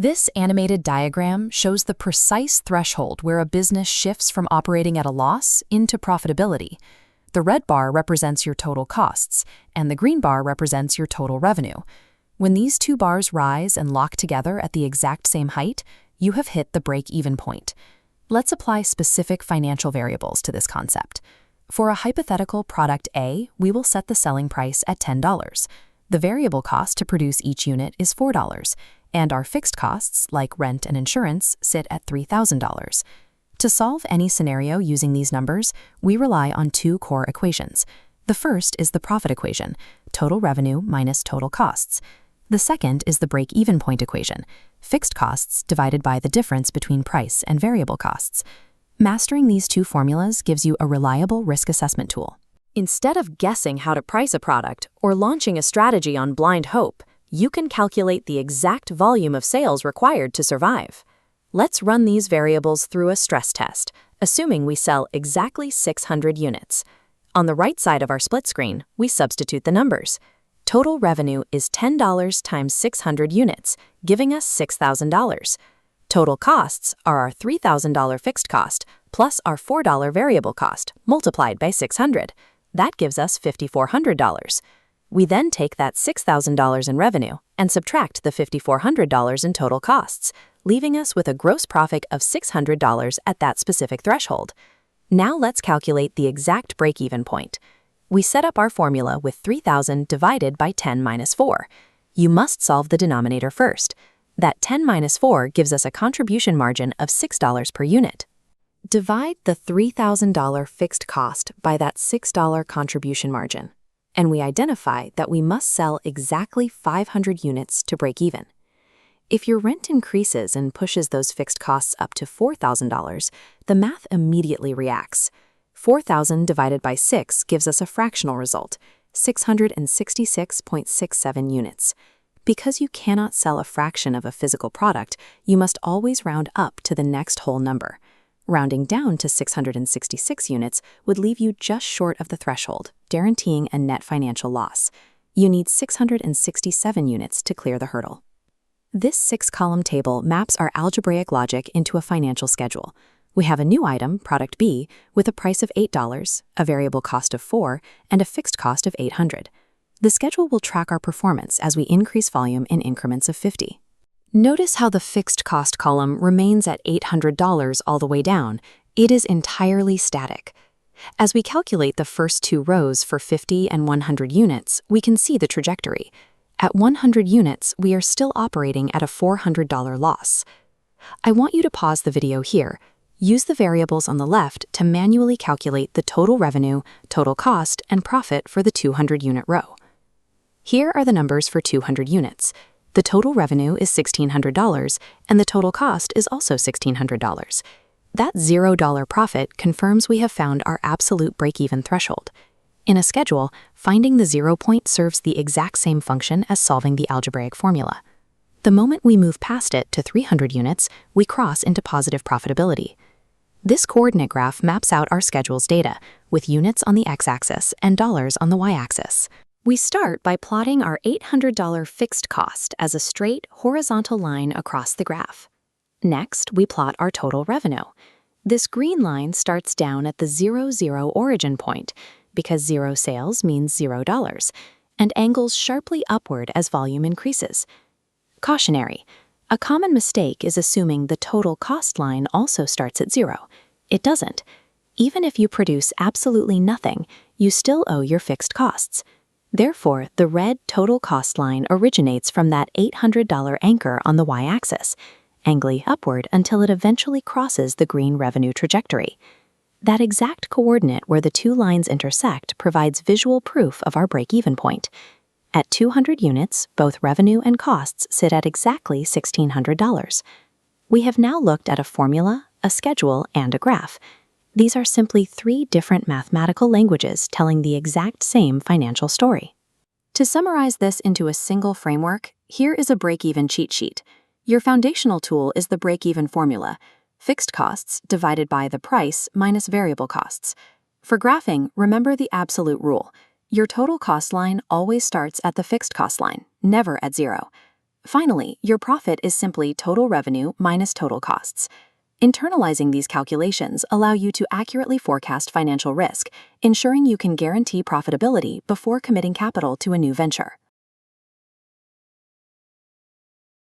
This animated diagram shows the precise threshold where a business shifts from operating at a loss into profitability. The red bar represents your total costs, and the green bar represents your total revenue. When these two bars rise and lock together at the exact same height, you have hit the break-even point. Let's apply specific financial variables to this concept. For a hypothetical product A, we will set the selling price at $10. The variable cost to produce each unit is $4, and our fixed costs, like rent and insurance, sit at $3,000. To solve any scenario using these numbers, we rely on two core equations. The first is the profit equation, total revenue minus total costs. The second is the break-even point equation, fixed costs divided by the difference between price and variable costs. Mastering these two formulas gives you a reliable risk assessment tool. Instead of guessing how to price a product or launching a strategy on blind hope, you can calculate the exact volume of sales required to survive. Let's run these variables through a stress test, assuming we sell exactly 600 units. On the right side of our split screen, we substitute the numbers. Total revenue is $10 times 600 units, giving us $6,000. Total costs are our $3,000 fixed cost plus our $4 variable cost multiplied by 600. That gives us $5,400. We then take that $6,000 in revenue and subtract the $5,400 in total costs, leaving us with a gross profit of $600 at that specific threshold. Now let's calculate the exact break-even point. We set up our formula with 3,000 divided by 10 minus 4. You must solve the denominator first. That 10 minus 4 gives us a contribution margin of $6 per unit. Divide the $3,000 fixed cost by that $6 contribution margin, and we identify that we must sell exactly 500 units to break even. If your rent increases and pushes those fixed costs up to $4,000, the math immediately reacts. 4,000 divided by 6 gives us a fractional result, 666.67 units. Because you cannot sell a fraction of a physical product, you must always round up to the next whole number. Rounding down to 666 units would leave you just short of the threshold, guaranteeing a net financial loss. You need 667 units to clear the hurdle. This 6-column table maps our algebraic logic into a financial schedule. We have a new item, product B, with a price of $8, a variable cost of $4, and a fixed cost of $800. The schedule will track our performance as we increase volume in increments of 50. Notice how the fixed cost column remains at $800 all the way down. It is entirely static. As we calculate the first two rows for 50 and 100 units, we can see the trajectory. At 100 units, we are still operating at a $400 loss. I want you to pause the video here. Use the variables on the left to manually calculate the total revenue, total cost, and profit for the 200-unit row. Here are the numbers for 200 units. The total revenue is $1,600, and the total cost is also $1,600. That $0 profit confirms we have found our absolute break-even threshold. In a schedule, finding the 0 point serves the exact same function as solving the algebraic formula. The moment we move past it to 300 units, we cross into positive profitability. This coordinate graph maps out our schedule's data, with units on the x-axis and dollars on the y-axis. We start by plotting our $800 fixed cost as a straight, horizontal line across the graph. Next, we plot our total revenue. This green line starts down at the 0, origin point, because 0 sales means $0, and angles sharply upward as volume increases. Cautionary: a common mistake is assuming the total cost line also starts at 0. It doesn't. Even if you produce absolutely nothing, you still owe your fixed costs. Therefore, the red total cost line originates from that $800 anchor on the y-axis, angling upward until it eventually crosses the green revenue trajectory. That exact coordinate where the two lines intersect provides visual proof of our break-even point. At 200 units, both revenue and costs sit at exactly $1,600. We have now looked at a formula, a schedule, and a graph. These are simply 3 different mathematical languages telling the exact same financial story. To summarize this into a single framework, here is a break-even cheat sheet. Your foundational tool is the break-even formula, fixed costs divided by the price minus variable costs. For graphing, remember the absolute rule. Your total cost line always starts at the fixed cost line, never at 0. Finally, your profit is simply total revenue minus total costs. Internalizing these calculations allow you to accurately forecast financial risk, ensuring you can guarantee profitability before committing capital to a new venture.